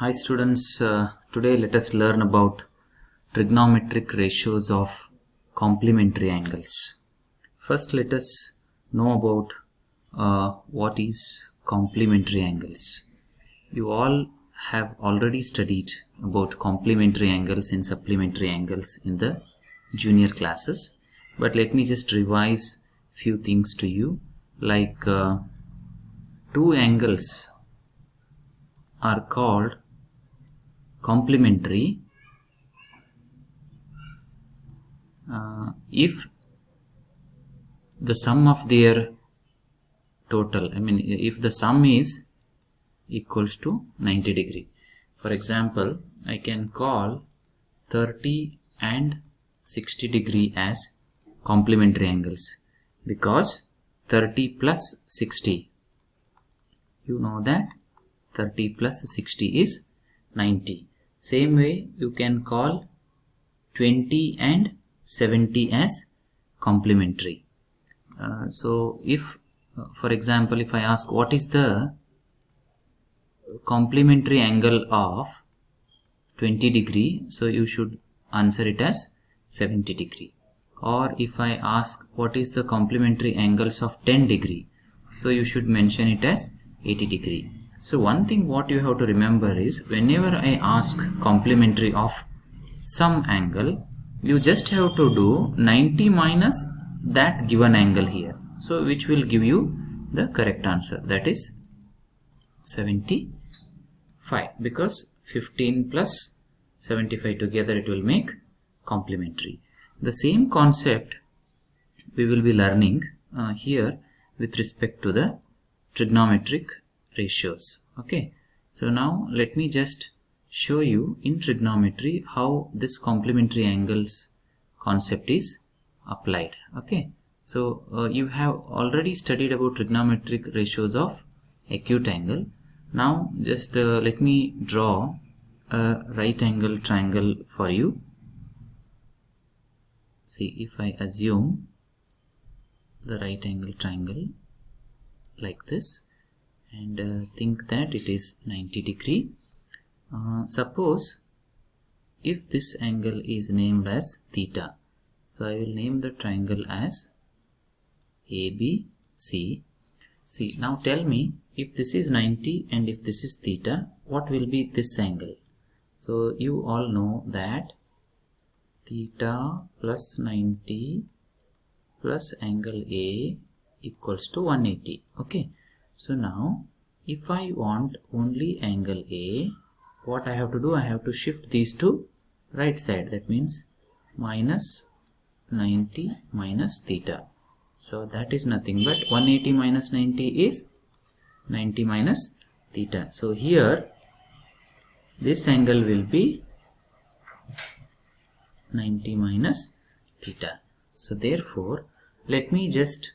Hi students, today let us learn about trigonometric ratios of complementary angles. First let us know about what is complementary angles. You all have already studied about complementary angles and supplementary angles in the junior classes, but let me just revise few things to you, like two angles are called complementary if the sum of their total, if the sum is equals to 90 degree. For example, I can call 30 and 60 degree as complementary angles because 30 plus 60, you know that 30 plus 60 is 90. Same way you can call 20 and 70 as complementary. So if for example, if I ask what is the complementary angle of 20 degree, so you should answer it as 70 degree. Or if I ask what is the complementary angles of 10 degree, so you should mention it as 80 degree. So one thing what you have to remember is, whenever I ask complementary of some angle, you just have to do 90 minus that given angle here, so which will give you the correct answer, that is 75, because 15 plus 75 together it will make complementary. The same concept we will be learning here with respect to the trigonometric ratios. Okay, so now let me just show you in trigonometry how this complementary angles concept is applied. Okay, so you have already studied about trigonometric ratios of acute angle. Now just let me draw a right angle triangle for you. See, if I assume the right angle triangle like this and think that it is 90 degree. Suppose if this angle is named as theta, so I will name the triangle as ABC. See, now tell me, if this is 90 and if this is theta, what will be this angle? So you all know that theta plus 90 plus angle A equals to 180. Okay, so now if I want only angle A, what I have to do, I have to shift these to right side. That means minus 90 minus theta. So that is nothing but 180 minus 90 is 90 minus theta. So here this angle will be 90 minus theta. So therefore let me just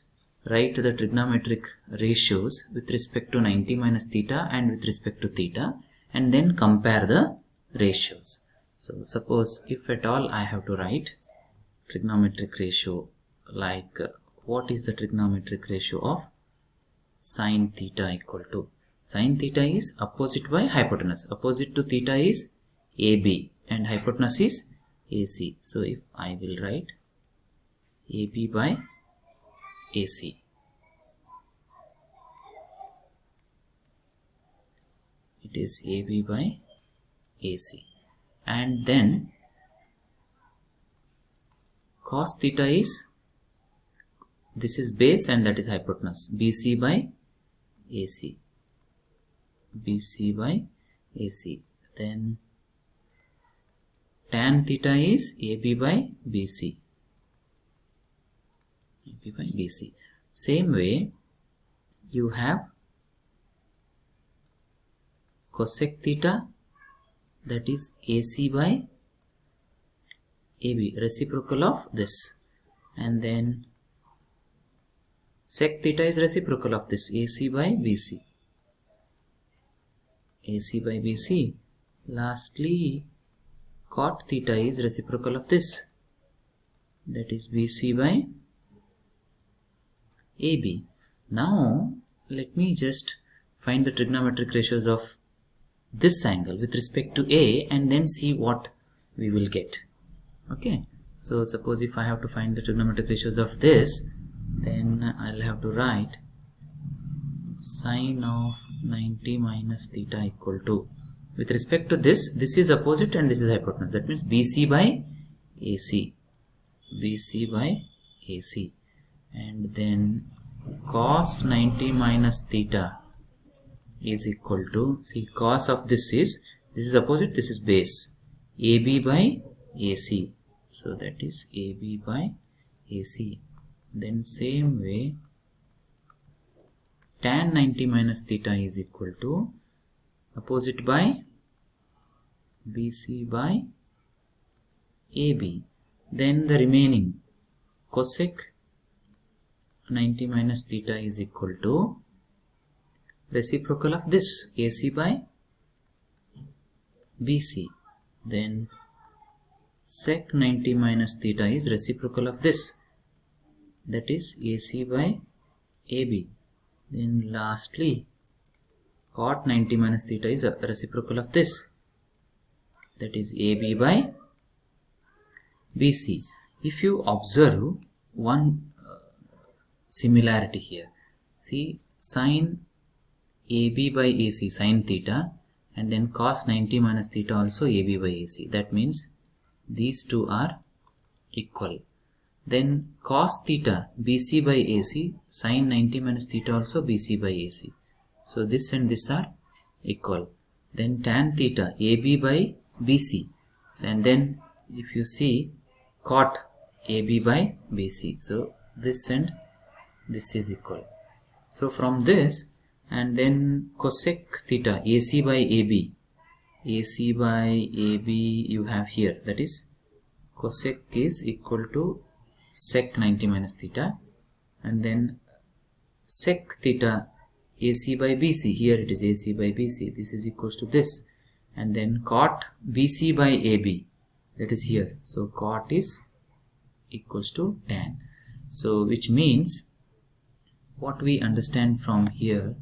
write the trigonometric ratios with respect to 90 minus theta and with respect to theta, and then compare the ratios. So suppose if at all I have to write trigonometric ratio, like what is the trigonometric ratio of sine theta equal to, sine theta is opposite by hypotenuse, opposite to theta is AB and hypotenuse is AC. So if I will write AB by AC, it is AB by AC, and then cos theta is, this is base and that is hypotenuse, BC by AC, BC by AC. Then tan theta is AB by BC, AB by BC. Same way you have cosec theta, that is AC by AB, reciprocal of this, and then sec theta is reciprocal of this, AC by BC, AC by BC. Lastly cot theta is reciprocal of this, that is BC by AB. Now let me just find the trigonometric ratios of this angle with respect to A and then see what we will get. Okay, so suppose if I have to find the trigonometric ratios of this, then I'll have to write sine of 90 minus theta equal to, with respect to this is opposite and this is hypotenuse, that means BC by AC, BC by AC, and then cos 90 minus theta is equal to, see, cos of this is opposite, this is base, AB by AC, so that is AB by AC. Then same way tan 90 minus theta is equal to opposite by BC by AB. Then the remaining cosec 90 minus theta is equal to reciprocal of this, AC by BC. Then sec 90 minus theta is reciprocal of this, that is AC by AB. Then lastly cot 90 minus theta is a reciprocal of this, that is AB by BC. If you observe one similarity here, see, sine AB by AC, sine theta, and then cos 90 minus theta also AB by AC, that means these two are equal. Then cos theta BC by AC, sine 90 minus theta also BC by AC, so this and this are equal. Then tan theta AB by BC, and then if you see cot AB by BC, so this and this is equal. So from this, and then cosec theta AC by AB, AC by AB you have here, that is cosec is equal to sec 90 minus theta, and then sec theta AC by BC, here it is AC by BC, this is equals to this, and then cot BC by AB, that is here, so cot is equals to tan. So which means what we understand from here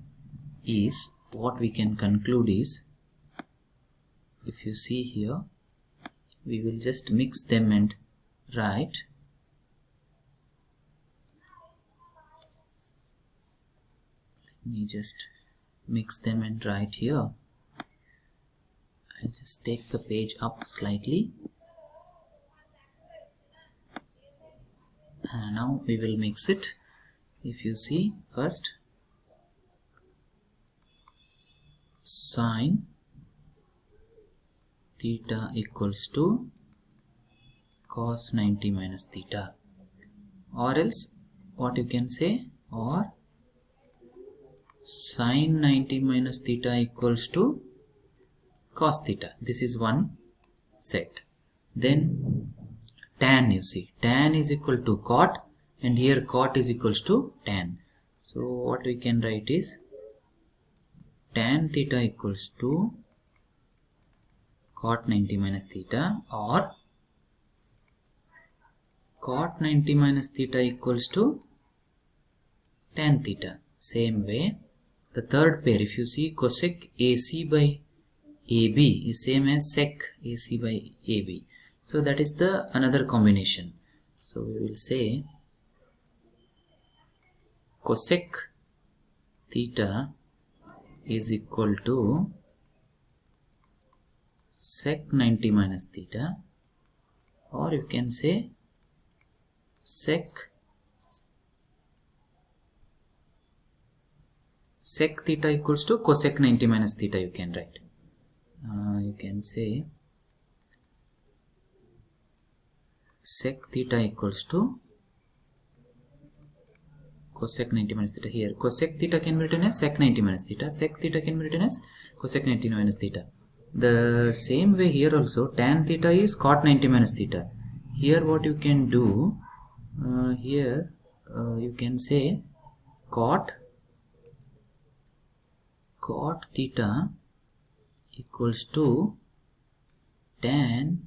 is, what we can conclude is, if you see here, we will just mix them and write let me just mix them and write here. I'll just take the page up slightly, and now we will mix it. If you see, first sine theta equals to cos 90 minus theta, or else what you can say, or sine 90 minus theta equals to cos theta, this is one set. Then tan, you see, tan is equal to cot, and here cot is equals to tan, so what we can write is tan theta equals to cot 90 minus theta, or cot 90 minus theta equals to tan theta. Same way, the third pair, if you see, cosec AC by AB is same as sec AC by AB, so that is the another combination. So we will say cosec theta is equal to sec 90 minus theta, or you can say sec theta equals to cosec 90 minus theta, you can write. You can say sec theta equals to cosec 90 minus theta. Here cosec theta can be written as sec 90 minus theta, sec theta can be written as cosec 90 minus theta. The same way here also, tan theta is cot 90 minus theta. Here what you can do, here you can say cot theta equals to tan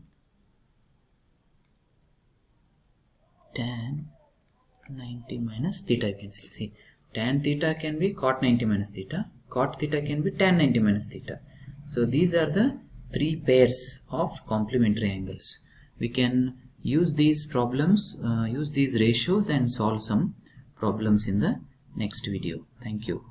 90 minus theta, you can see tan theta can be cot 90 minus theta, cot theta can be tan 90 minus theta. So these are the 3 pairs of complementary angles. We can use these problems, use these ratios and solve some problems in the next video. Thank you.